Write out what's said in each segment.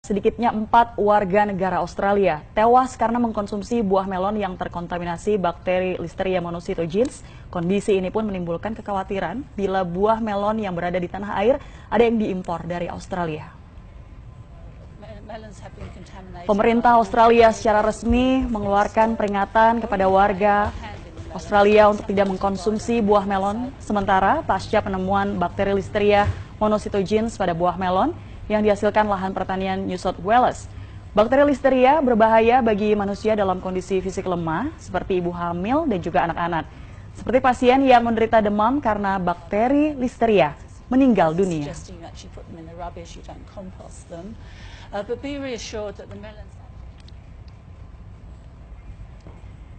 Sedikitnya 4 warga negara Australia tewas karena mengkonsumsi buah melon yang terkontaminasi bakteri Listeria monocytogenes. Kondisi ini pun menimbulkan kekhawatiran bila buah melon yang berada di tanah air ada yang diimpor dari Australia. Pemerintah Australia secara resmi mengeluarkan peringatan kepada warga Australia untuk tidak mengkonsumsi buah melon sementara pasca penemuan bakteri Listeria monocytogenes pada buah melon yang dihasilkan lahan pertanian New South Wales. Bakteri Listeria berbahaya bagi manusia dalam kondisi fisik lemah, seperti ibu hamil dan juga anak-anak. Seperti pasien yang menderita demam karena bakteri Listeria meninggal dunia.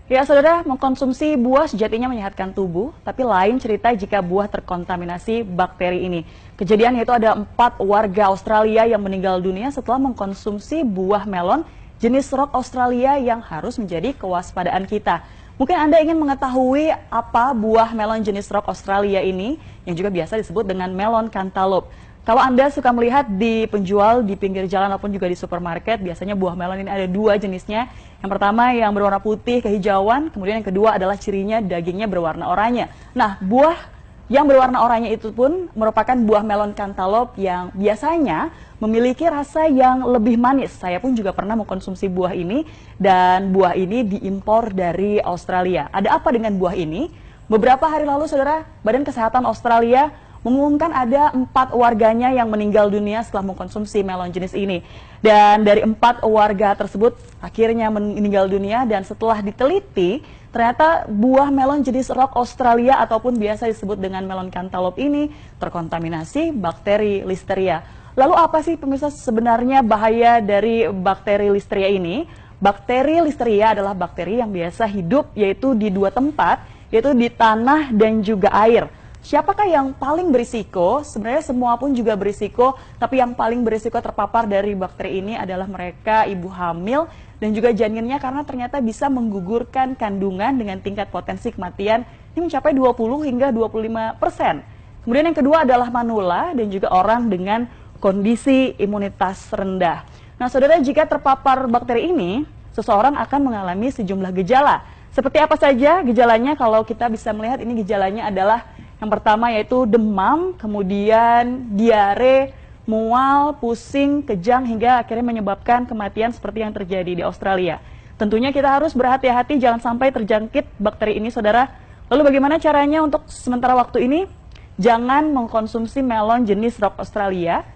Ya saudara, mengkonsumsi buah sejatinya menyehatkan tubuh, tapi lain cerita jika buah terkontaminasi bakteri ini. Kejadian yaitu ada 4 warga Australia yang meninggal dunia setelah mengkonsumsi buah melon jenis rock Australia yang harus menjadi kewaspadaan kita. Mungkin Anda ingin mengetahui apa buah melon jenis rock Australia ini, yang juga biasa disebut dengan melon cantaloupe. Kalau Anda suka melihat di penjual di pinggir jalan ataupun juga di supermarket, biasanya buah melon ini ada 2 jenisnya. Yang pertama yang berwarna putih kehijauan, kemudian yang kedua adalah cirinya dagingnya berwarna oranye. Nah, buah yang berwarna oranye itu pun merupakan buah melon cantaloupe yang biasanya memiliki rasa yang lebih manis. Saya pun juga pernah mengkonsumsi buah ini dan buah ini diimpor dari Australia. Ada apa dengan buah ini? Beberapa hari lalu, saudara, Badan Kesehatan Australia mengumumkan ada 4 warganya yang meninggal dunia setelah mengkonsumsi melon jenis ini. Dan dari 4 warga tersebut akhirnya meninggal dunia dan setelah diteliti, ternyata buah melon jenis rock Australia ataupun biasa disebut dengan melon cantaloupe ini terkontaminasi bakteri Listeria. Lalu apa sih pemirsa sebenarnya bahaya dari bakteri Listeria ini? Bakteri Listeria adalah bakteri yang biasa hidup yaitu di 2 tempat, yaitu di tanah dan juga air. Siapakah yang paling berisiko? Sebenarnya semua pun juga berisiko, tapi yang paling berisiko terpapar dari bakteri ini adalah mereka ibu hamil dan juga janinnya karena ternyata bisa menggugurkan kandungan dengan tingkat potensi kematian yang mencapai 20 hingga 25%. Kemudian yang kedua adalah manula dan juga orang dengan kondisi imunitas rendah. Nah, saudara, jika terpapar bakteri ini, seseorang akan mengalami sejumlah gejala. Seperti apa saja gejalanya? Kalau kita bisa melihat ini gejalanya adalah yang pertama yaitu demam, kemudian diare, mual, pusing, kejang hingga akhirnya menyebabkan kematian seperti yang terjadi di Australia. Tentunya kita harus berhati-hati jangan sampai terjangkit bakteri ini, saudara. Lalu bagaimana caranya untuk sementara waktu ini? Jangan mengkonsumsi melon jenis rock Australia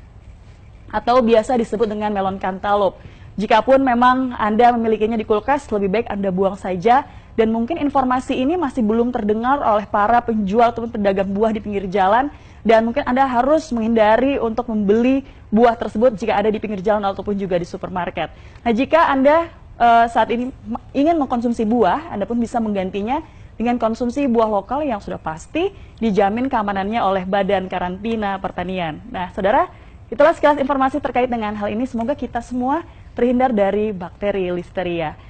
atau biasa disebut dengan melon cantaloupe. Jikapun memang Anda memilikinya di kulkas, lebih baik Anda buang saja. Dan mungkin informasi ini masih belum terdengar oleh para penjual ataupun pedagang buah di pinggir jalan. Dan mungkin Anda harus menghindari untuk membeli buah tersebut jika ada di pinggir jalan ataupun juga di supermarket. Nah, jika Anda saat ini ingin mengkonsumsi buah, Anda pun bisa menggantinya dengan konsumsi buah lokal yang sudah pasti dijamin keamanannya oleh Badan Karantina Pertanian. Nah, saudara, itulah sekilas informasi terkait dengan hal ini. Semoga kita semua terhindar dari bakteri Listeria.